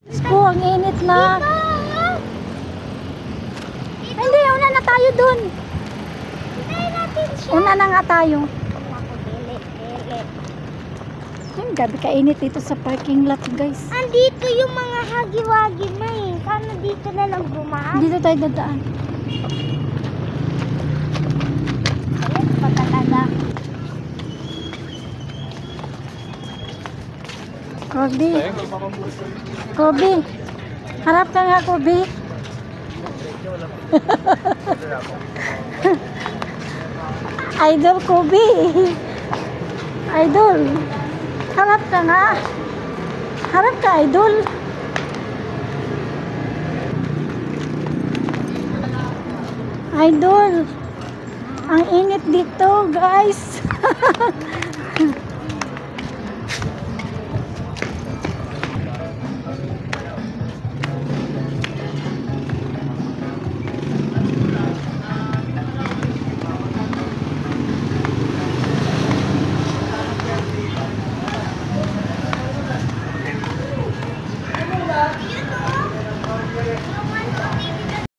Ko, ang init na. Hindi, una na tayo dun. Una na nga tayo. Ay, gabi kainit dito sa parking lot, guys. Andito yung mga hagi-wagi na eh. Sana dito na lang bumaan. Dito tayo dadaan. Ayun pa talaga. Kobe. Kobe. Harap ka nga, Kobe. Idol Kobe. Idol. Harap ka nga. Harap ka, Idol. Idol. Ang init dito, guys.